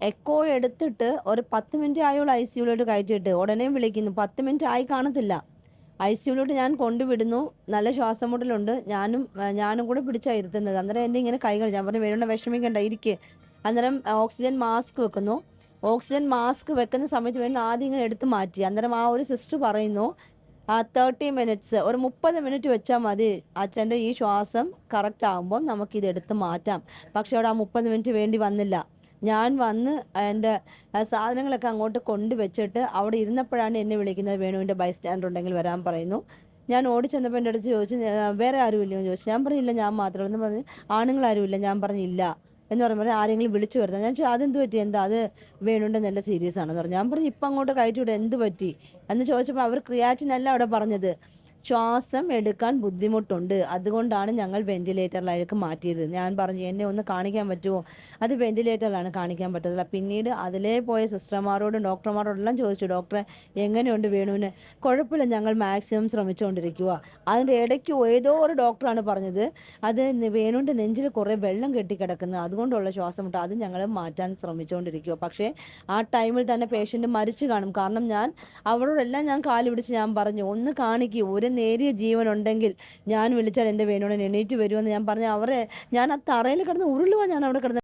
Echo എടുത്തിട്ട് ഒരു 10 minute ആയുള്ളൂ ഐസിയുലോട്ട് കയറ്റിയിട്ട്. ഉടനെ വിളിക്കുന്നു. 10 മിനിറ്റ് ആയി കാണത്തില്ല. ഐസിയുലോട്ട് ഞാൻ കൊണ്ടുവിടുന്നു. നല്ല ശ്വാസം മുട്ടലുണ്ട്. ഞാനും കൂടെ പിടിച്ചാ ഇരുത്തുന്നത്. അന്നേരം എന്നെ ഇങ്ങനെ കൈകൾ ഞാൻ പറഞ്ഞു "വേണുണ്ട വിഷമിക്കണ്ട ഇരിക്ക്." അന്നേരം ഓക്സിജൻ മാസ്ക് വെക്കുന്നു. ഓക്സിജൻ മാസ്ക് വെക്കുന്ന സമയത്ത് വേണു ആദ്യം ഇങ്ങനെ എടുത്ത് മാറ്റി. അന്നേരം ആ ഒരു സിസ്റ്റർ പറയുന്നു 30 മിനിറ്റ്സ് ഒരു 30 മിനിറ്റ് വെച്ചാൽ മതി അച്ഛൻ്റെ ഈ ശ്വാസം കറക്റ്റ് ആകുമ്പോൾ നമുക്കിത് എടുത്ത് മാറ്റാം. പക്ഷേ അവിടെ ആ 30 മിനിറ്റ് വേണ്ടി വന്നില്ല. ഞാൻ വന്ന് എൻ്റെ സാധനങ്ങളൊക്കെ അങ്ങോട്ട് കൊണ്ടുവച്ചിട്ട് അവിടെ ഇരുന്നപ്പോഴാണ് എന്നെ വിളിക്കുന്നത്. "വേണുവിൻ്റെ ബൈസ്റ്റാൻഡർ ഉണ്ടെങ്കിൽ വരാൻ പറയുന്നു." ഞാൻ ഓടി ചെന്നപ്പോൾ എൻ്റെ അടുത്ത് ചോദിച്ചു "വേറെ ആരും ഇല്ലയോ?" എന്ന് ചോദിച്ചു. ഞാൻ പറഞ്ഞു "ഇല്ല ഞാൻ മാത്രമേ ഉള്ളൂ" എന്ന് പറഞ്ഞു. "ആണുങ്ങളാരും ഇല്ല?" ഞാൻ പറഞ്ഞു "ഇല്ല." എന്ന് പറയുമ്പോൾ "ആരെങ്കിലും വിളിച്ചു വരുന്നത്?" ഞാൻ ചോദിച്ചു "അതെന്ത് പറ്റി എന്താ അത് വേണുണ്ട് നല്ല സീരിയസ് ആണെന്ന് പറഞ്ഞു." ഞാൻ പറഞ്ഞു "ഇപ്പം അങ്ങോട്ട് കയറ്റി വിടും എന്ത് പറ്റി?" എന്ന് ചോദിച്ചപ്പോൾ അവർ ക്രിയാറ്റിൻ അല്ല അവിടെ പറഞ്ഞത്, ശ്വാസം എടുക്കാൻ ബുദ്ധിമുട്ടുണ്ട്, അതുകൊണ്ടാണ് ഞങ്ങൾ വെന്റിലേറ്ററിലേക്ക് മാറ്റിയത്. ഞാൻ പറഞ്ഞു "എന്നെ ഒന്ന് കാണിക്കാൻ പറ്റുമോ?" അത് വെന്റിലേറ്ററിലാണ് കാണിക്കാൻ പറ്റത്തില്ല. പിന്നീട് അതിലേ പോയ സിസ്റ്റർമാരോടും ഡോക്ടർമാരോടും എല്ലാം ചോദിച്ചു "ഡോക്ടറെ എങ്ങനെയുണ്ട് വേണുവിന്?" "കുഴപ്പമില്ല ഞങ്ങൾ മാക്സിമം ശ്രമിച്ചുകൊണ്ടിരിക്കുക." അതിൻ്റെ ഇടയ്ക്ക് ഏതോ ഒരു ഡോക്ടറാണ് പറഞ്ഞത് അത് വേണുവിൻ്റെ നെഞ്ചിൽ കുറേ വെള്ളം കെട്ടിക്കിടക്കുന്നു, അതുകൊണ്ടുള്ള ശ്വാസം മുട്ട, അത് ഞങ്ങൾ മാറ്റാൻ ശ്രമിച്ചുകൊണ്ടിരിക്കുക. പക്ഷേ ആ ടൈമിൽ തന്നെ പേഷ്യൻ്റ് മരിച്ചു കാണും. കാരണം അവരോടെല്ലാം ഞാൻ കാല് പിടിച്ച് ഞാൻ പറഞ്ഞു "ഒന്ന് കാണിക്കൂ, ഒരു നേരിയ ജീവനുണ്ടെങ്കിൽ ഞാൻ വിളിച്ചാൽ എൻ്റെ വേണുവിനെ എണീറ്റ് വരുമെന്ന്." ഞാൻ പറഞ്ഞു ഞാൻ ആ തറയിൽ കിടന്ന് ഉരുളുവാ ഞാൻ അവിടെ കിടന്ന്